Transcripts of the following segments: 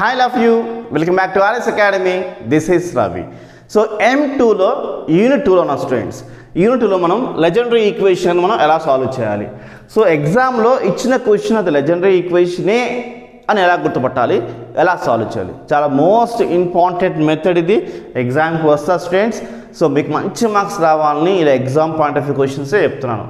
Hi, love you. Welcome back to RS Academy. This is Ravi. So M2 లో unit 2 లో ఉన్న students unit 2 లో మనం legendary equation మనం ఎలా సాల్వ్ చేయాలి. సో ఎగ్జామ్లో ఇచ్చిన క్వశ్చన్ అది లెజెండరీ ఈక్వేషనే అని ఎలా గుర్తుపట్టాలి, ఎలా సాల్వ్ చేయాలి, చాలా మోస్ట్ ఇంపార్టెంట్ మెథడ్ ఇది. ఎగ్జామ్కి వస్తా స్టూడెంట్స్. సో మీకు మంచి మార్క్స్ రావాలని ఇలా ఎగ్జామ్ పాయింట్ ఆఫ్ వ్యూ క్వశ్చన్సే చెప్తున్నాను.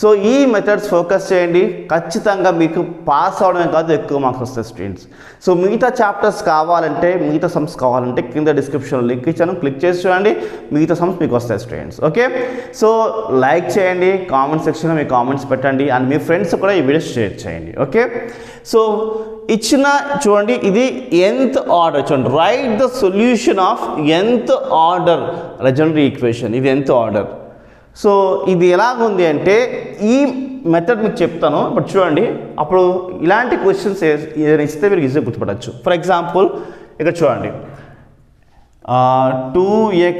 సో ఈ మెథడ్స్ ఫోకస్ చేయండి, ఖచ్చితంగా మీకు పాస్ అవడమే కాదు ఎక్కువ మార్క్స్ వస్తాయి స్టూడెంట్స్. సో మిగతా చాప్టర్స్ కావాలంటే, మిగతా సమ్స్ కావాలంటే కింద డిస్క్రిప్షన్లో లింక్ ఇచ్చాను, క్లిక్ చేసి చూడండి, మిగతా సమ్స్ మీకు వస్తాయి స్టూడెంట్స్. ఓకే, సో లైక్ చేయండి, కామెంట్ సెక్షన్లో మీ కామెంట్స్ పెట్టండి, అండ్ మీ ఫ్రెండ్స్ కూడా ఈ వీడియోస్ షేర్ చేయండి. ఓకే, సో ఇచ్చిన చూడండి, ఇది nth ఆర్డర్. చూడండి, right the solution of nth order legendary equation. ఇది nth ఆర్డర్. సో ఇది ఎలాగుంది అంటే ఈ మెథడ్ మీకు చెప్తాను, బట్ చూడండి అప్పుడు ఇలాంటి క్వశ్చన్స్ ఏదైనా ఇస్తే మీరు ఈజీగా గుర్తుపడచ్చు. ఫర్ ఎగ్జాంపుల్ ఇక్కడ చూడండి, 2x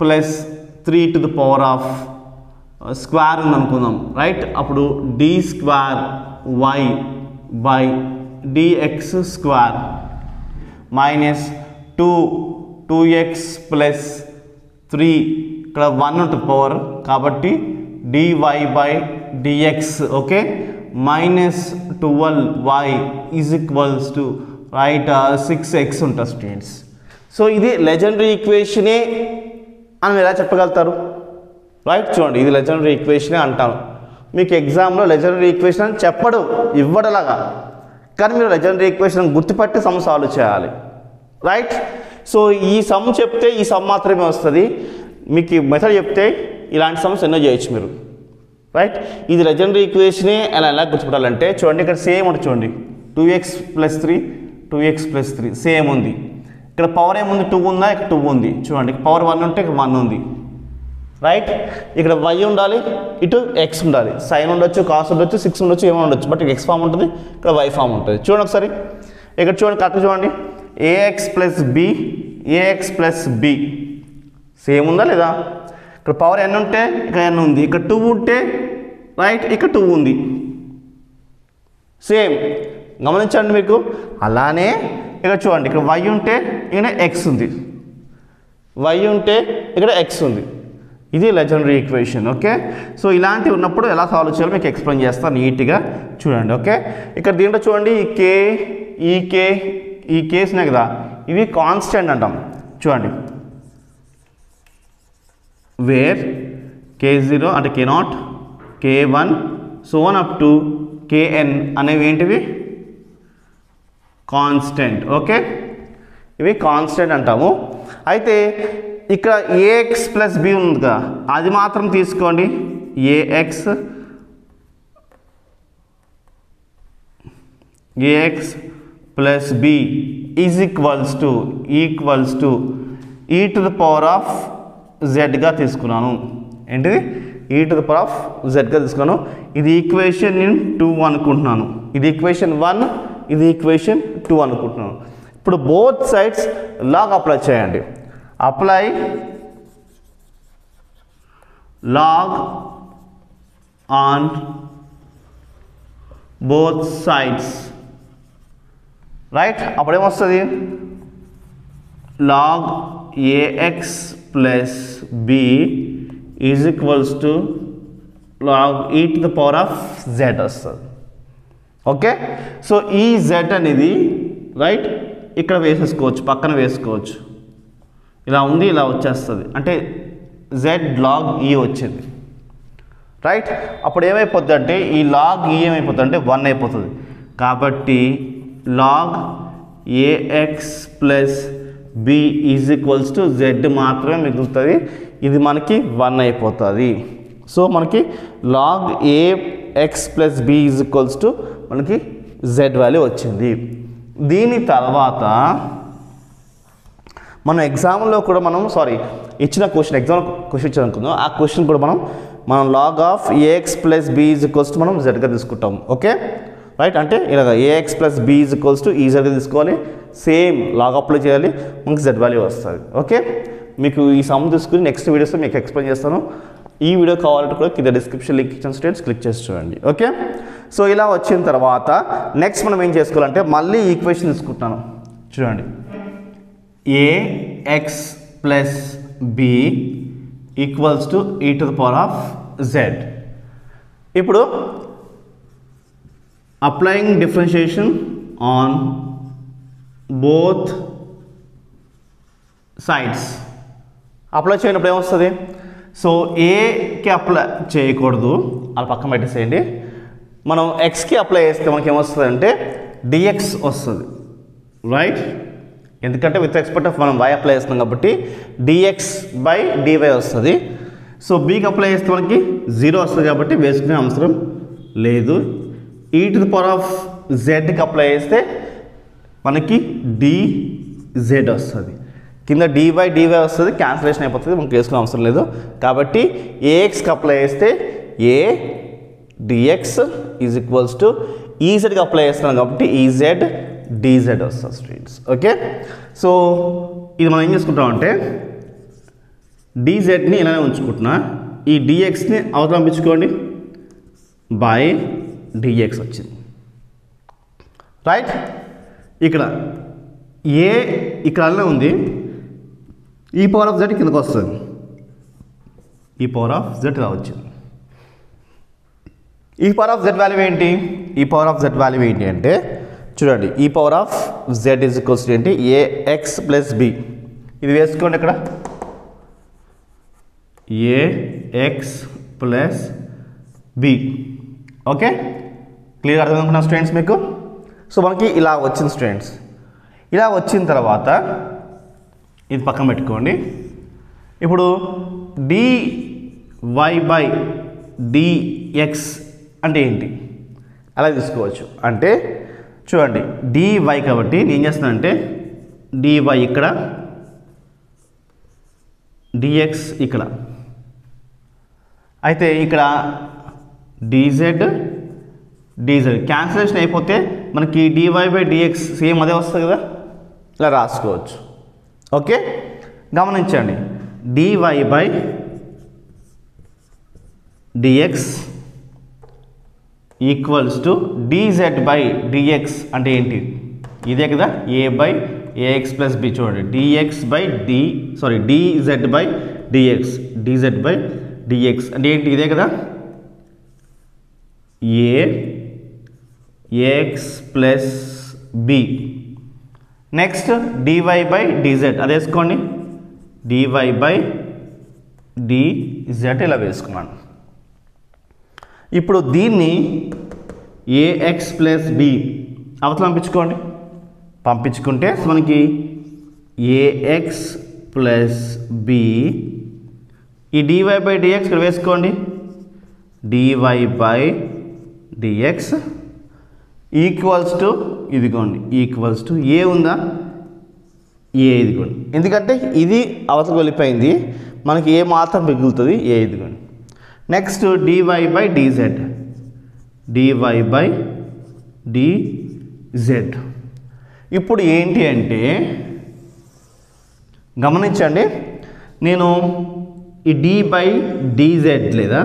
+ 3 to the power of square ఉంది అనుకుందాం, రైట్? అప్పుడు d² y / dx² minus 2x + 3 ఇక్కడ 1 ఉంటుంది పవర్, కాబట్టి dy/dx. Okay, minus 12y = right 6x ఉంటుంది స్టూడెంట్స్. సో ఇది లెజెండరీ ఈక్వేషనే అని ఎలా చెప్పగలుగుతారు, రైట్? చూడండి, ఇది లెజెండరీ ఈక్వేషనే అంటాను. మీకు ఎగ్జామ్లో లెజెండరీ ఈక్వేషన్ అని చెప్పడు, ఇవ్వడలాగా, కానీ మీరు లెజెండరీ ఈక్వేషన్ గుర్తుపట్టి సమ్ సాల్వ్ చేయాలి, రైట్? సో ఈ సమ్ చెప్తే ఈ సమ్ మాత్రమే వస్తుంది, మీకు మెథడ్ చెప్తే ఇలాంటి సమ్స్ ఎన్నో చేయొచ్చు మీరు, రైట్? ఇది లెజెండరీ ఈక్వేషనే అలా ఎలా గుర్తుపట్టాలంటే చూడండి, ఇక్కడ సేమ్ ఉంటుంది చూడండి, 2x + 3 సేమ్ ఉంది. ఇక్కడ పవర్ ఏముంది, 2 ఉందా? ఇక్కడ 2 ఉంది. చూడండి, పవర్ 1 ఉంటే ఇక్కడ 1 ఉంది, రైట్? ఇక్కడ y ఉండాలి, ఇటు x ఉండాలి. సైన్ ఉండొచ్చు, కాస్ ఉండొచ్చు, 6 ఉండొచ్చు, ఏమైనా ఉండొచ్చు, బట్ x ఫామ్ ఉంటుంది, ఇక్కడ y ఫామ్ ఉంటుంది. చూడండి ఒకసారి ఇక్కడ చూడండి, కరెక్ట్ చూడండి, ax + b సేమ్ ఉందా లేదా? ఇక్కడ పవర్ n ఉంటే ఇక్కడ n ఉంది, ఇక్కడ 2 ఉంటే రైట్ ఇక్కడ 2 ఉంది, సేమ్. గమనించండి మీకు. అలానే ఇక్కడ చూడండి, ఇక్కడ y ఉంటే ఇక్కడ x ఉంది, y ఉంటే ఇక్కడ x ఉంది. ఇది లెజెండరీ ఈక్వేషన్. ఓకే, సో ఇలాంటివి ఉన్నప్పుడు ఎలా సాల్వ్ చేయాలో మీకు ఎక్స్ప్లెయిన్ చేస్తాను నీట్గా చూడండి. ఓకే, ఇక్కడ దీంట్లో చూడండి, ఈ కేసునే కదా, ఇవి కాన్స్టెంట్ అంటాం. చూడండి, వేర్ k0 అంటే k0, k1 so on up to kn అనేవి ఏంటివి? కాన్స్టెంట్. ఓకే, ఇవి కాన్స్టెంట్ అంటాము. అయితే ఇక్కడ ax + b ఉంది కదా, అది మాత్రం తీసుకోండి. ax + b equals to e⁻z తీసుకున్నాను. ఏంటిది? e⁻z తీసుకున్నాను. ఇది ఈక్వేషన్ నేను 2 అనుకుంటున్నాను, ఇది ఈక్వేషన్ 1, ఇది ఈక్వేషన్ 2 అనుకుంటున్నాను. ఇప్పుడు బోత్ సైడ్స్ లాగ్ అప్లై చేయండి. Apply log on both sides, right? అప్పుడేమొస్తుంది? log ax + b = log e⁻z వస్తుంది. ఓకే, సో ఈ z అనేది రైట్ ఇక్కడ వేసేసుకోవచ్చు, పక్కన వేసుకోవచ్చు. ఇలా ఉంది, ఇలా వచ్చేస్తుంది, అంటే z log e వచ్చింది, రైట్? అప్పుడు ఏమైపోతుంది అంటే ఈ log e ఏమైపోతుంది అంటే 1 అయిపోతుంది. కాబట్టి log ax + b z మాత్రమే మిగులుతుంది, ఇది మనకి 1 అయిపోతుంది. సో మనకి log ax + b మనకి z వాల్యూ వచ్చింది. దీని తర్వాత మనం ఎగ్జామ్లో కూడా ఇచ్చిన క్వశ్చన్, ఎగ్జామ్ క్వశ్చన్ ఇచ్చాను అనుకుందాం, ఆ క్వశ్చన్ కూడా మనం log ఆఫ్ ax + b మనం zగా తీసుకుంటాం. Okay, right? అంటే ఇలాగ ax + b ఈజీగా తీసుకోవాలి, సేమ్ లాగ్ అప్లై చేయాలి, మనకి z వాల్యూ వస్తుంది. ఓకే, మీకు ఈ సమ్ తీసుకుని నెక్స్ట్ వీడియోస్లో మీకు ఎక్స్ప్లెయిన్ చేస్తాను. ఈ వీడియో కావాలంటే కూడా కింద డిస్క్రిప్షన్ లింక్ ఇచ్చిన స్టూడెంట్స్ క్లిక్ చేసి చూడండి. ఓకే, సో ఇలా వచ్చిన తర్వాత నెక్స్ట్ మనం ఏం చేసుకోవాలంటే మళ్ళీ ఈక్వేషన్ తీసుకుంటున్నాను. చూడండి ax plus b equals to e to the power of z. ఇప్పుడు applying differentiation on both sides apply చేయనప్పుడు ఏమొస్తుంది? సో ఏకి అప్లై చేయకూడదు, అలా పక్కన పెట్టేసేయండి. మనం ఎక్స్కి అప్లై చేస్తే మనకి ఏమొస్తుంది అంటే dx వస్తుంది, రైట్? ఎందుకంటే విత్ రెస్పెక్ట్ ఆఫ్ మనం y అప్లై చేస్తున్నాం కాబట్టి dx బై dy వస్తుంది. సో bకి అప్లై చేస్తే మనకి 0 వస్తుంది కాబట్టి వేసుకునే అవసరం లేదు. e to the power of zకి అప్లై చేస్తే మనకి dz వస్తుంది, కింద dy వస్తుంది, క్యాన్సిలేషన్ అయిపోతుంది, మనకి వేసుకునే అవసరం లేదు. కాబట్టి axకి అప్లై చేస్తే a dx is equals to ఈజెడ్కి అప్లై చేస్తున్నాం కాబట్టి ఈజ్ dz వస్తుంది స్టూడెంట్స్. ఓకే, సో ఇది మనం ఏం చేసుకుంటామంటే dzని ఇలానే ఉంచుకుంటున్నా, ఈ dxని అవతల పంపించుకోండి, బై dx వచ్చింది, రైట్? ఇక్కడ ఏ ఇక్కడ అలానే ఉంది, ఈ పవర్ ఆఫ్ z కిందకు వస్తుంది, ఈ పవర్ ఆఫ్ z ఇలా వచ్చింది. ఈ పవర్ ఆఫ్ z వాల్యూ ఏంటి? ఈ పవర్ ఆఫ్ z వాల్యూ ఏంటి అంటే చూడండి, ఈ power of z is equals to ఏంటి? ax plus b. ఇది వేసుకోండి ఇక్కడ, ax plus b. Okay, clear అర్థం అనుకున్నా స్టూడెంట్స్ మీకు? సో మనకి ఇలా వచ్చింది స్టూడెంట్స్. ఇలా వచ్చిన తర్వాత ఇది పక్కన పెట్టుకోండి. ఇప్పుడు dy బై dx అంటే ఏంటి? అలా తీసుకోవచ్చు. అంటే చూడండి dy కాబట్టి నేను ఏం చేస్తానంటే dy ఇక్కడ, dx ఇక్కడ, అయితే ఇక్కడ dz క్యాన్సిలేషన్ అయిపోతే మనకి dy బై dx సేమ్ అదే వస్తుంది కదా, ఇలా రాసుకోవచ్చు. ఓకే, గమనించండి dy by dx equals to dz by dx అంటే ఏంటి? ఇదే కదా, a by ax plus b. చూడండి dz by dz by dx అంటే ఏంటి? ఇదే కదా, ax plus b. Next dy by dz అది వేసుకోండి, dy బై dz ఇలా వేసుకున్నాను. ఇప్పుడు దీన్ని ax ప్లస్ b అవతల పంపించుకుంటే మనకి ax ప్లస్ b, ఈ dy బై dx ఇక్కడ వేసుకోండి, dy by dx equals to ఇదిగోండి, ఈక్వల్స్ టు ఏ ఉందా? ఏ ఇదిగోండి, ఎందుకంటే ఇది అవతలకు వెళ్ళిపోయింది, మనకి ఏ మాత్రం మిగులుతుంది, ఏ ఇదిగోండి. Next dy by dz, dy by dz. ఇప్పుడు ఏంటి అంటే గమనించండి, నేను ఈ d బై dz లేదా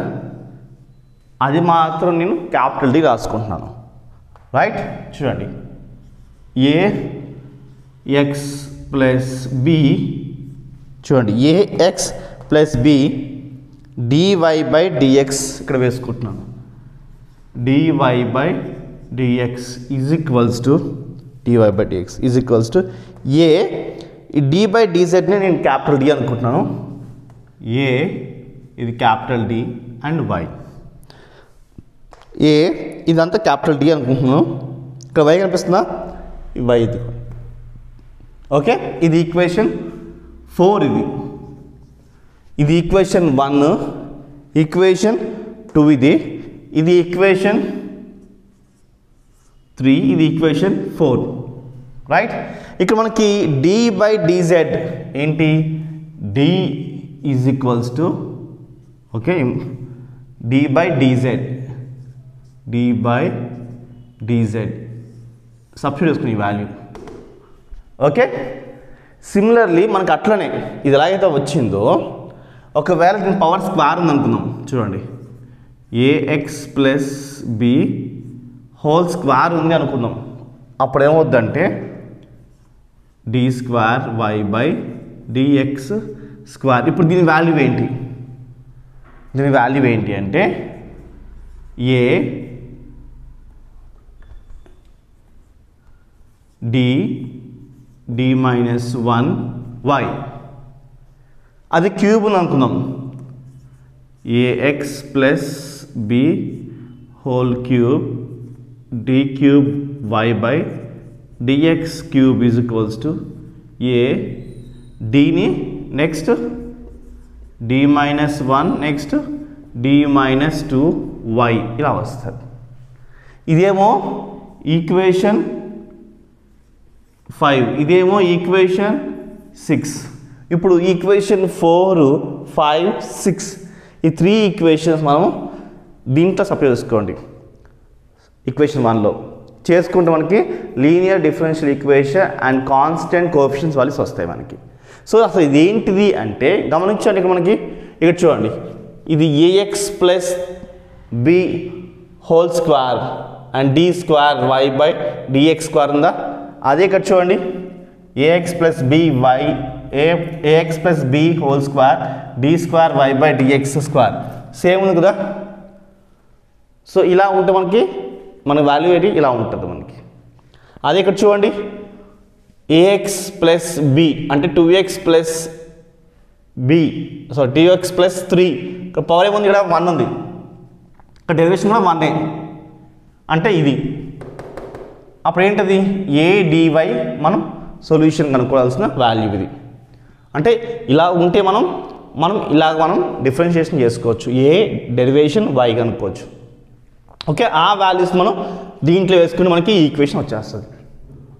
అది మాత్రం నేను క్యాపిటల్ D రాసుకుంటున్నాను, రైట్? చూడండి ax ప్లస్ b, చూడండి ax plus b dy by dx ఇక్కడ వేసుకుంటున్నాను, dy by dx is equals to dy by dx is equals to a, ఈ d బై dzని నేను క్యాపిటల్ D అనుకుంటున్నాను, a ఇది capital D and y, a ఇదంతా capital D అనుకుంటున్నాను, ఇక్కడ y కనిపిస్తుందా? ఈ y ఇది. ఓకే, ఇది ఈక్వేషన్ 4, ఇది ఈక్వేషన్ 1, ఈక్వేషన్ 2 ఇది ఈక్వేషన్ 3, ఇది ఈక్వేషన్ 4, రైట్? ఇక్కడ మనకి d బై dz ఏంటి? d is equals to, okay, d by dz, d by dz substitute చేసుకుని వాల్యూ. ఓకే, సిమిలర్లీ మనకు అట్లనే ఇది ఎలాగైతే వచ్చిందో, ఒకవేళ దీని పవర్ స్క్వేర్ ఉంది అనుకుందాం, చూడండి ax plus b whole square ఉంది అనుకుందాం, అప్పుడు ఏమవుద్దంటే D square why by dx square. ఇప్పుడు దీని వాల్యూ ఏంటి? దీని వాల్యూ ఏంటి అంటే ఏ డి మైనస్ 1 వై. అది క్యూబ్ అని అనుకుందాం. AX plus B whole cube D cube Y by DX cube is equals to A డిని next D minus 1 next D minus 2 Y ఇలా వస్తుంది. ఇదేమో ఈక్వేషన్ 5, ఇదేమో ఈక్వేషన్ 6. ఇప్పుడు ఈక్వేషన్ 4, 5, 6 ఈ 3 ఈక్వేషన్స్ మనం దీంట్లో సప్లై చేసుకోండి. ఈక్వేషన్ 1లో చేసుకుంటే మనకి linear differential equation and constant coefficients values వస్తాయి మనకి. సో అసలు ఇదేంటిది అంటే గమనించండి, మనకి ఇక్కడ చూడండి, ఇది a x plus B whole square and d square why by dx square ఉందా? అదే ఇక్కడ చూడండి, a x plus b y a x plus B whole square d square why by dx square same ఉంది కదా. సో ఇలా ఉంటే మనకి మన వాల్యూ ఏంటి ఇలా ఉంటుంది మనకి. అదే ఇక్కడ చూడండి, ఏఎక్స్ ప్లస్ బి అంటే 2x plus B so 2x plus 3 ఇక్కడ పవర్ ఏముంది, ఇక్కడ 1 ఉంది, ఇక్కడ డెరివేషన్ కూడా 1 అంటే ఇది. అప్పుడు ఏంటది ఏ డివై మనం సొల్యూషన్ కనుక్కోవాల్సిన వాల్యూ ఇది. అంటే ఇలా ఉంటే మనం డిఫరెన్షియేషన్ చేసుకోవచ్చు, ఏ డెరివేషన్ వై కనుక్కోవచ్చు. ఓకే, ఆ వాల్యూస్ మనం దీంట్లో వేసుకుని మనకి ఈ ఈక్వేషన్ వచ్చేస్తుంది.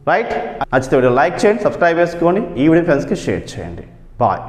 రైట్, నచ్చితే వీడియో లైక్ చేయండి, సబ్స్క్రైబ్ చేసుకోండి, ఈ వీడియో ఫ్రెండ్స్కి షేర్ చేయండి. బాయ్.